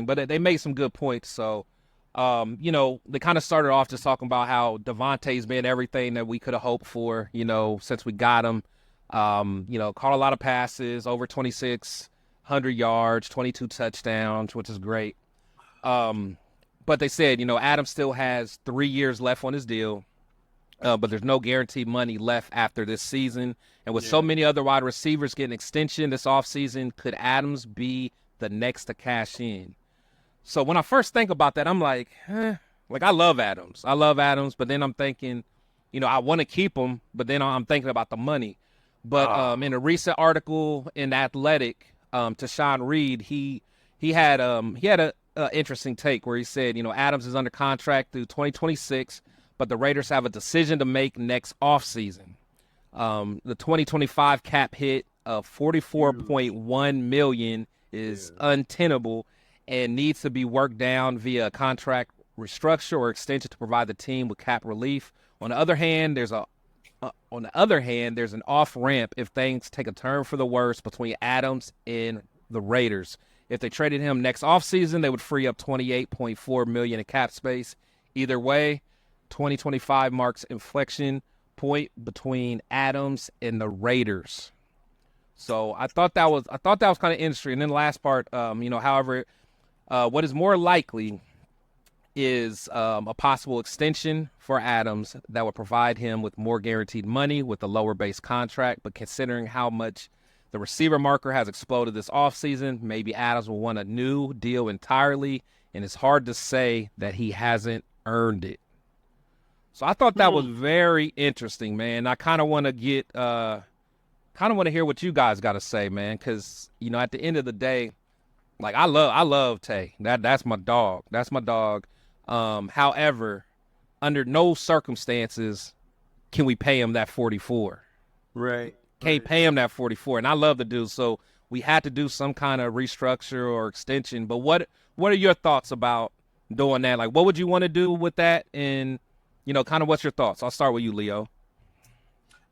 interesting, but they made some good points. So, they kind of started off just talking about how DaVante's been everything that we could have hoped for, since we got him. Caught a lot of passes, over 2,600 yards, 22 touchdowns, which is great. But they said, Adams still has 3 years left on his deal, but there's no guaranteed money left after this season. And with so many other wide receivers getting extension this offseason, could Adams be the next to cash in? So when I first think about that, I'm like, I love Adams. But then I'm thinking, I want to keep him, but then I'm thinking about the money. But in a recent article in Athletic, to Sean Reed, he had a interesting take where he said, Adams is under contract through 2026, but the Raiders have a decision to make next offseason. The 2025 cap hit of $44.1 million is untenable and needs to be worked down via a contract restructure or extension to provide the team with cap relief. On the other hand, there's an off ramp if things take a turn for the worse between Adams and the Raiders. If they traded him next offseason, they would free up $28.4 million in cap space. Either way, 2025 marks inflection point between Adams and the Raiders. So I thought that was kind of interesting. And then the last part, however, what is more likely is a possible extension for Adams that would provide him with more guaranteed money with a lower base contract. But considering how much the receiver market has exploded this offseason, maybe Adams will want a new deal entirely, and it's hard to say that he hasn't earned it. So I thought that was very interesting, man. I kind of want to hear what you guys got to say, man, because, at the end of the day, I love Tay. That's my dog. However, under no circumstances can we pay him that 44. Right. Can't pay him that 44, and I love the dude. So we had to do some kind of restructure or extension. But what are your thoughts about doing that? What would you want to do with that? And kind of what's your thoughts? I'll start with you, Leo.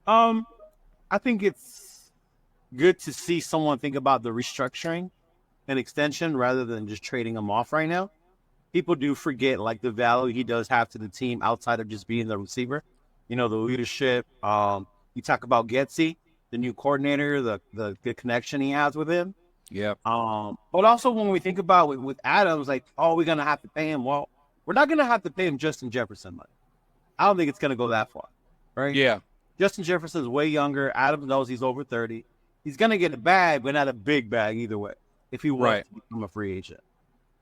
I think it's good to see someone think about the restructuring and extension rather than just trading him off right now. People do forget the value he does have to the team outside of just being the receiver. The leadership. You talk about Getsy, the new coordinator, the connection he has with him. Yeah. But also when we think about with Adams, we're gonna have to pay him. Well, we're not gonna have to pay him Justin Jefferson money. I don't think it's gonna go that far, right? Yeah. Justin Jefferson is way younger. Adams knows he's over 30. He's gonna get a bag, but not a big bag either way. If he wants to become a free agent,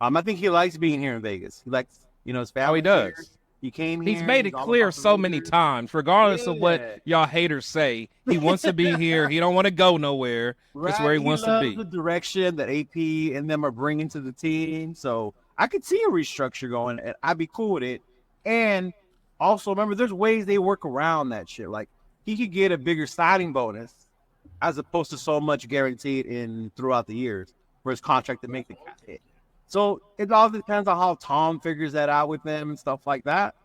I think he likes being here in Vegas. He likes, his family. Oh, he does. Here. He came here. He's made it clear so many times, regardless of what y'all haters say. He wants to be here. He don't want to go nowhere. Right. That's where he wants to be. The direction that AP and them are bringing to the team. So I could see a restructure going, and I'd be cool with it. And also, remember, there's ways they work around that shit. He could get a bigger signing bonus as opposed to so much guaranteed throughout the years for his contract to make the cap hit. So it all depends on how Tom figures that out with them and stuff like that.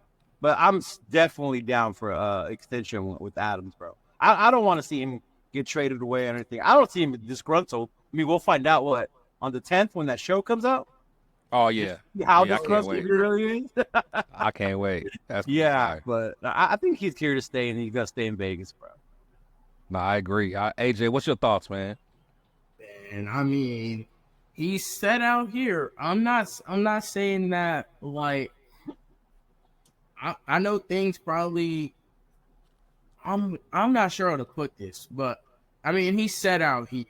But I'm definitely down for extension with Adams, bro. I don't want to see him get traded away or anything. I don't see him disgruntled. I mean, we'll find out on the 10th when that show comes out. Oh, yeah. How disgruntled he really is. I can't wait. That's but I think he's here to stay, and he's going to stay in Vegas, bro. No, I agree. AJ, what's your thoughts, man? And I mean, he's set out here. I'm not saying that I know things probably I'm not sure how to put this, but I mean he's set out here.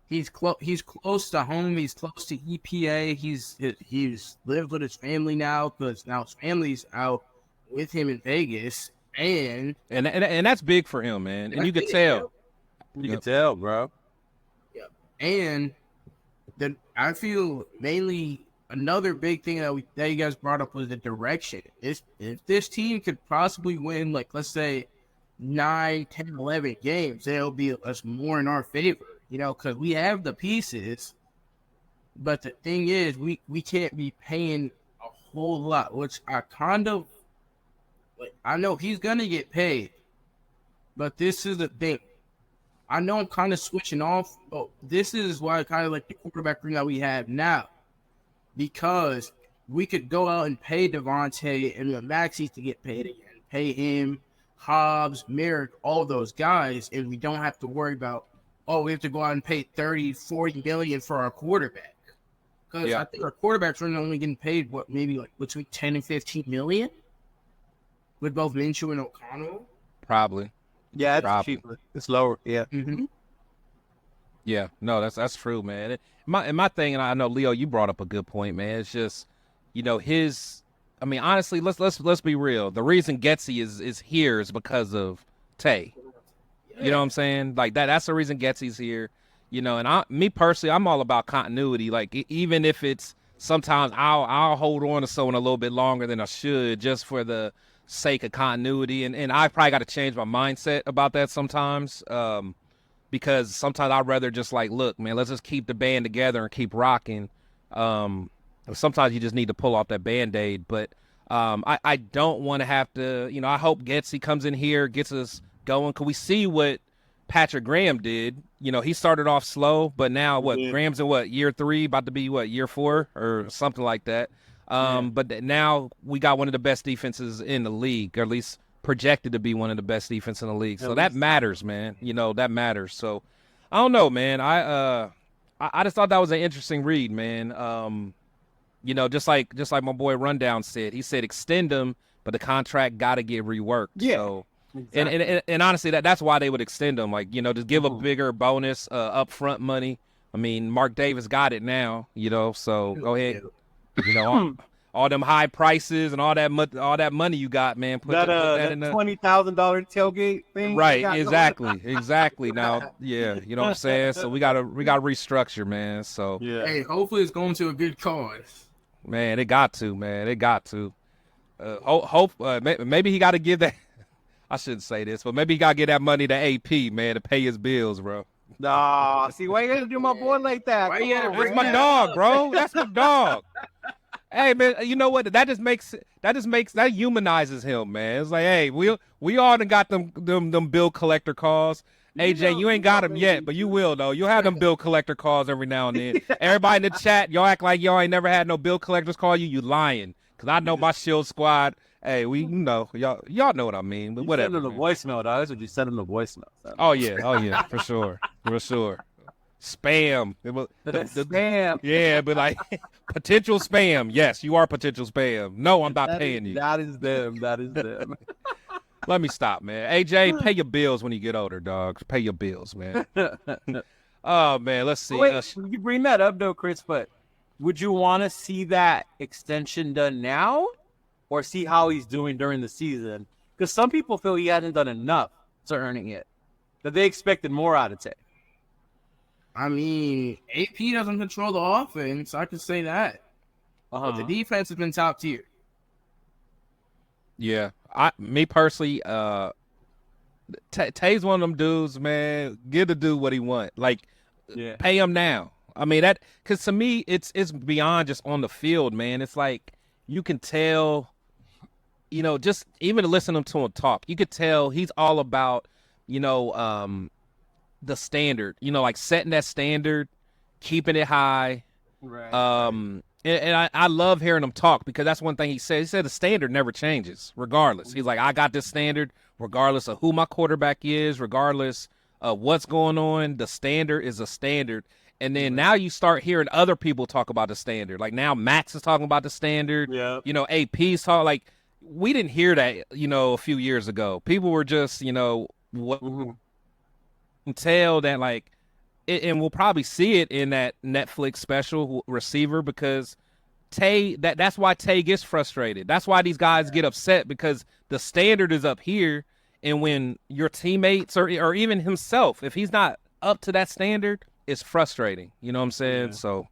He's close to home. He's close to EPA. He's lived with his family now because now his family's out with him in Vegas, and that's big for him, man. And you could tell. You can tell, bro. Yeah, and then I feel mainly another big thing that you guys brought up was the direction. If this team could possibly win, let's say 9, 10, 11 games, it'll be us more in our favor. Because we have the pieces, but the thing is, we can't be paying a whole lot, which I kind of, I know he's going to get paid, but this is the thing. I know I'm kind of switching off, but this is why I kind of like the quarterback room that we have now. because we could go out and pay DaVante and the Maxis to get paid again. Pay him, Hobbs, Merrick, all those guys, and we don't have to worry about, we have to go out and pay 30, 40 million for our quarterback. Because I think our quarterbacks are only getting paid, maybe like between 10 and 15 million with both Minshew and O'Connell? Probably. Yeah, it's cheaper. It's lower. Yeah. Mm-hmm. Yeah, no, that's true, man. My thing, and I know Leo, you brought up a good point, man. It's just, I mean, honestly, let's be real. The reason Getsy is here is because of Tay. You know what I'm saying? Like that's the reason Getsy's here. And me personally, I'm all about continuity. Like even if it's sometimes I'll hold on to someone a little bit longer than I should just for the sake of continuity. And I probably got to change my mindset about that sometimes. Because sometimes I'd rather just like, look, man, let's just keep the band together and keep rocking. Sometimes you just need to pull off that Band-Aid. But I don't want to have to, I hope Getsy comes in here, gets us going. Because we see what Patrick Graham did. He started off slow, but now Graham's in year 3, about to be year 4 or something like that. But now we got one of the best defenses in the league, or at least projected to be one of the best defense in the league. So that matters, man. That matters. So I don't know, man. I just thought that was an interesting read, man. Just like my boy Rundown said, he said extend him, but the contract got to get reworked. Yeah. So, exactly. and honestly, that's why they would extend him. Like, just give a bigger bonus, upfront money. I mean, Mark Davis got it now, so go ahead. All them high prices and all that money you got, man. Put that in the $20,000 tailgate thing. Right, exactly. Now, yeah, you know what I'm saying. So we gotta restructure, man. So yeah. Hey, hopefully it's going to a good cause. Man, it got to, man. It got to. Maybe he got to give that. I shouldn't say this, but maybe he got to give that money to AP, man, to pay his bills, bro. Nah, see, why you gotta do my boy like that? That's my dog, bro. That's my dog. Hey, man, you know what? That humanizes him, man. It's like, hey, we all done got them bill collector calls. AJ, you ain't got them yet, but you will, though. You'll have them bill collector calls every now and then. Everybody in the chat, y'all act like y'all ain't never had no bill collectors call you. You lying. Because I know my Shield squad, hey, y'all know what I mean, but whatever. Send them the voicemail, dog. That's what you send them the voicemail. Oh, yeah, for sure. Spam. Spam. Yeah, but like potential spam. Yes, you are potential spam. No, I'm not paying you. That is them. Let me stop, man. AJ, pay your bills when you get older, dog. Pay your bills, man. Oh, man, let's see. Wait, you bring that up, though, Chris, but would you want to see that extension done now or see how he's doing during the season? Because some people feel he hasn't done enough to earning it, that they expected more out of Tay. I mean, AP doesn't control the offense. I can say that. But the defense has been top tier. Yeah. Me personally, Tay's one of them dudes, man. Give the dude what he want. Like, pay him now. I mean, because to me, it's beyond just on the field, man. It's like you can tell, just even listening to him talk, you could tell he's all about, the standard, like setting that standard, keeping it high. Right. And I love hearing him talk because that's one thing he said. He said the standard never changes, regardless. He's like, I got this standard, regardless of who my quarterback is, regardless of what's going on. The standard is a standard. And then now you start hearing other people talk about the standard. Like now Max is talking about the standard. Yeah. AP's talking. Like we didn't hear that, a few years ago. People were just, tell that like and we'll probably see it in that Netflix special Receiver because Tay that's why Tay gets frustrated. That's why these guys get upset because the standard is up here, and when your teammates or even himself, if he's not up to that standard, it's frustrating. You know what I'm saying? Yeah. So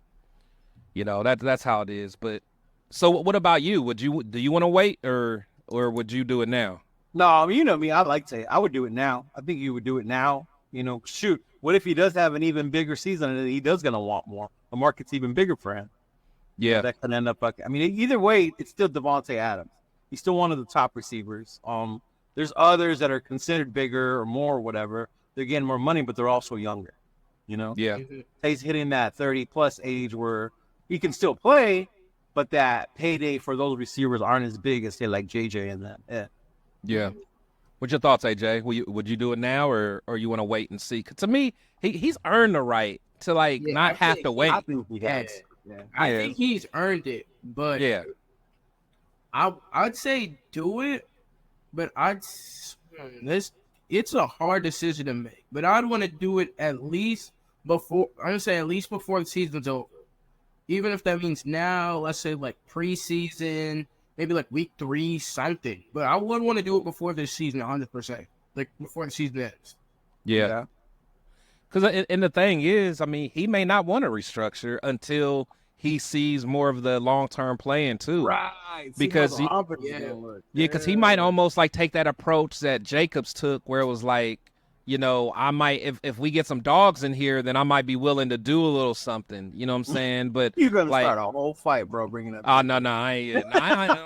that's how it is. But so what about you? Do you want to wait or would you do it now? No, I mean, you know me, I like Tay. I would do it now. I think you would do it now. Shoot, what if he does have an even bigger season and he does going to want more? The market's even bigger for him. Yeah. That can end up, I mean, either way, it's still DaVante Adams. He's still one of the top receivers. There's others that are considered bigger or more or whatever. They're getting more money, but they're also younger, Yeah. Tay's hitting that 30-plus age where he can still play, but that payday for those receivers aren't as big as say like JJ and that. Yeah. Yeah. What's your thoughts, AJ? Would you do it now, or you want to wait and see? 'Cause to me, he's earned the right to not have to wait. I think he has. Yeah. I think he's earned it, but Yeah. I'd say do it, but it's a hard decision to make. But I'd want to do it at least before. I'm gonna say at least before the season's over. Even if that means now, let's say like preseason, maybe like week 3, something. But I would want to do it before this season, 100%. Like before the season ends. Yeah. Because and the thing is, I mean, he may not want to restructure until he sees more of the long-term playing too. Right. Because because he might almost like take that approach that Jacobs took, where it was like, you know, I might if we get some dogs in here, then I might be willing to do a little something. You know what I'm saying? But you're gonna start a whole fight, bro. Bringing up. Oh no, I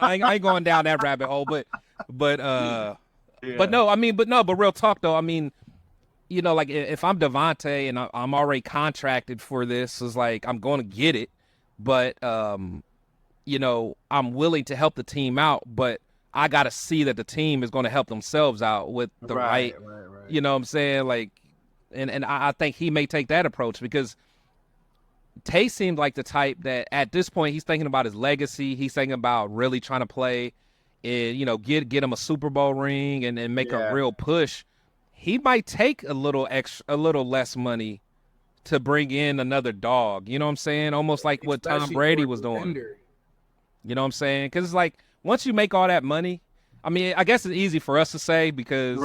ain't going down that rabbit hole. But real talk though. I mean, you know, like if I'm DaVante and I'm already contracted for this, it's like I'm going to get it. But you know, I'm willing to help the team out, but I got to see that the team is going to help themselves out with the right. You know what I'm saying? Like, and I think he may take that approach because Tay seemed like the type that at this point he's thinking about his legacy. He's thinking about really trying to play and, you know, get him a Super Bowl ring and make a real push. He might take a little less money to bring in another dog. You know what I'm saying? Almost like what Tom Brady was doing. You know what I'm saying? Because it's like once you make all that money, I mean, I guess it's easy for us to say because,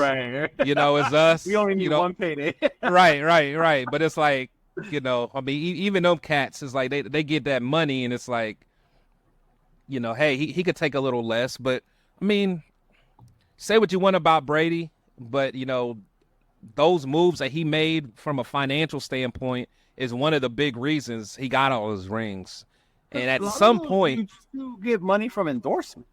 you know, it's us. We only need one payday. Right. But it's like, you know, I mean, even them cats, it's like they get that money and it's like, you know, hey, he could take a little less. But, I mean, say what you want about Brady, but, you know, those moves that he made from a financial standpoint is one of the big reasons he got all his rings. And at some point, you get money from endorsements.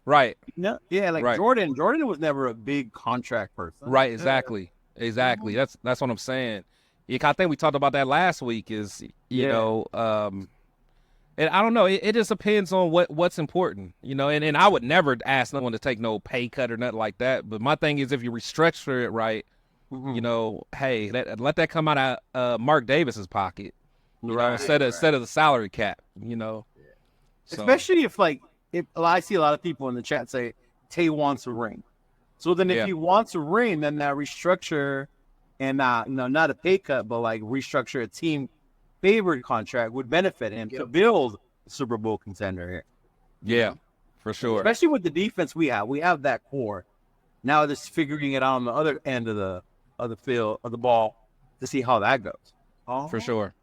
Right. No. Yeah, like right. Jordan was never a big contract person. Right, exactly. That's what I'm saying. I think we talked about that last week is, you know, and I don't know, it just depends on what's important, you know, and I would never ask no one to take no pay cut or nothing like that. But my thing is if you restructure it right, you know, hey, let that come out of Mark Davis's pocket, right? Instead of the salary cap, you know. So. Especially if I see a lot of people in the chat say Tay wants a ring. So then if he wants a ring, then that restructure and not a pay cut, but like restructure a team favored contract would benefit him to build a Super Bowl contender here. Yeah, for sure. Especially with the defense we have. We have that core. Now just figuring it out on the other end of the field of the ball to see how that goes. For sure.